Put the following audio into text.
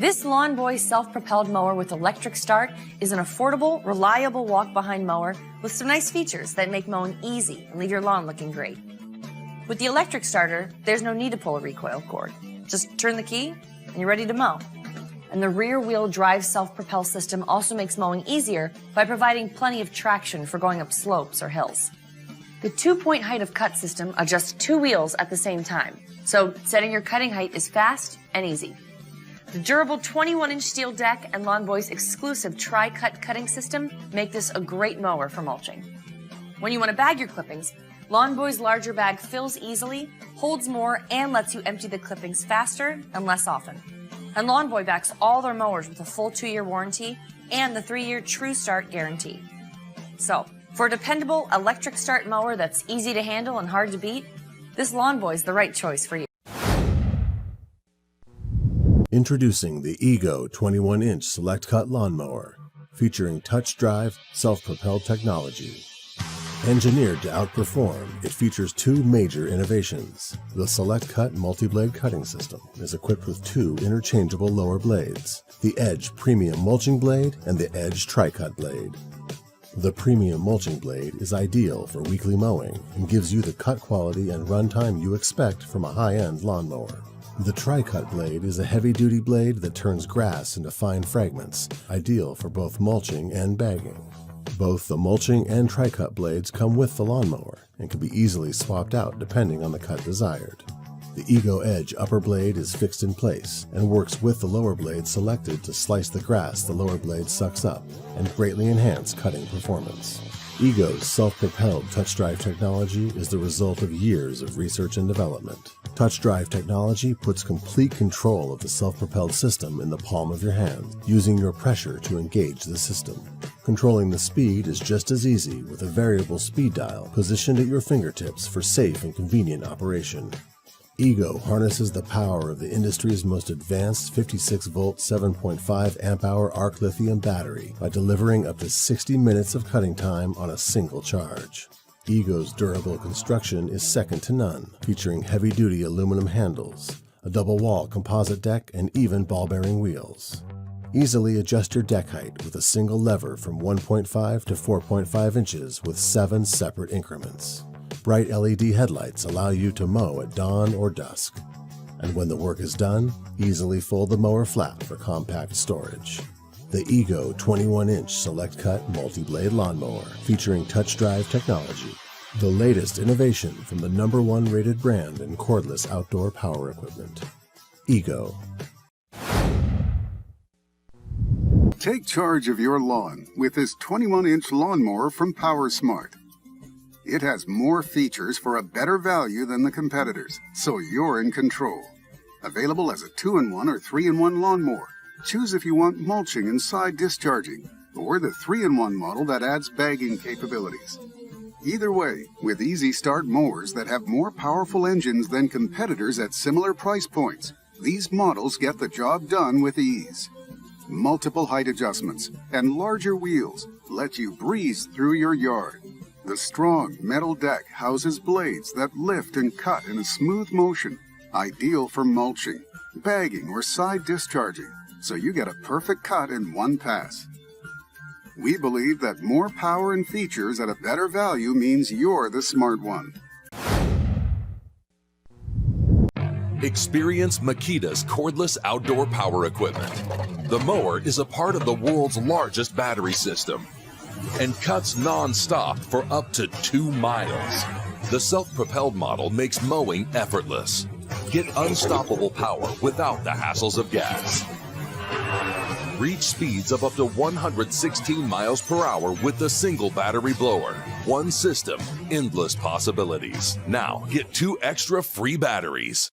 This Lawn Boy self-propelled mower with electric start is an affordable, reliable walk-behind mower with some nice features that make mowing easy and leave your lawn looking great. With the electric starter, there's no need to pull a recoil cord. Just turn the key and you're ready to mow. And the rear-wheel drive self-propel system also makes mowing easier by providing plenty of traction for going up slopes or hills. The 2-point height of cut system adjusts 2 wheels at the same time, so setting your cutting height is fast and easy. The durable 21-inch steel deck and Lawn Boy's exclusive tri-cut cutting system make this a great mower for mulching. When you want to bag your clippings, Lawn Boy's larger bag fills easily, holds more, and lets you empty the clippings faster and less often. And Lawn Boy backs all their mowers with a full 2-year warranty and the 3-year True Start guarantee. So, for a dependable electric start mower that's easy to handle and hard to beat, this Lawn Boy's the right choice for you. Introducing the Ego 21-inch Select Cut Lawnmower, featuring touch drive, self-propelled technology. Engineered to outperform, it features 2 major innovations. The Select Cut multi-blade cutting system is equipped with 2 interchangeable lower blades, the Edge Premium Mulching Blade and the Edge Tri-Cut Blade. The Premium Mulching Blade is ideal for weekly mowing and gives you the cut quality and runtime you expect from a high-end lawnmower. The Tri-Cut blade is a heavy-duty blade that turns grass into fine fragments, ideal for both mulching and bagging. Both the mulching and Tri-Cut blades come with the lawnmower and can be easily swapped out depending on the cut desired. The Ego Edge upper blade is fixed in place and works with the lower blade selected to slice the grass the lower blade sucks up and greatly enhance cutting performance. Ego's self-propelled touch drive technology is the result of years of research and development. Touch drive technology puts complete control of the self-propelled system in the palm of your hand, using your pressure to engage the system. Controlling the speed is just as easy with a variable speed dial positioned at your fingertips for safe and convenient operation. Ego harnesses the power of the industry's most advanced 56-volt 7.5 amp-hour arc lithium battery by delivering up to 60 minutes of cutting time on a single charge. Ego's durable construction is second to none, featuring heavy-duty aluminum handles, a double-wall composite deck, and even ball-bearing wheels. Easily adjust your deck height with a single lever from 1.5 to 4.5 inches with 7 separate increments. Bright LED headlights allow you to mow at dawn or dusk. And when the work is done, easily fold the mower flat for compact storage. The Ego 21-inch Select Cut Multi-Blade Lawnmower, featuring touch drive technology. The latest innovation from the #1 rated brand in cordless outdoor power equipment. Ego. Take charge of your lawn with this 21-inch lawnmower from PowerSmart. It has more features for a better value than the competitors, so you're in control. Available as a 2-in-1 or 3-in-1 lawnmower. Choose if you want mulching and side discharging, or the 3-in-1 model that adds bagging capabilities. Either way, with easy start mowers that have more powerful engines than competitors at similar price points, these models get the job done with ease. Multiple height adjustments and larger wheels let you breeze through your yard. The strong metal deck houses blades that lift and cut in a smooth motion, ideal for mulching, bagging, or side discharging, so you get a perfect cut in one pass. We believe that more power and features at a better value means you're the smart one. Experience Makita's cordless outdoor power equipment. The mower is a part of the world's largest battery system and cuts non-stop for up to 2 miles. The self-propelled model makes mowing effortless. Get unstoppable power without the hassles of gas. Reach speeds of up to 116 miles per hour with the single battery blower. One system, endless possibilities. Now get 2 extra free batteries.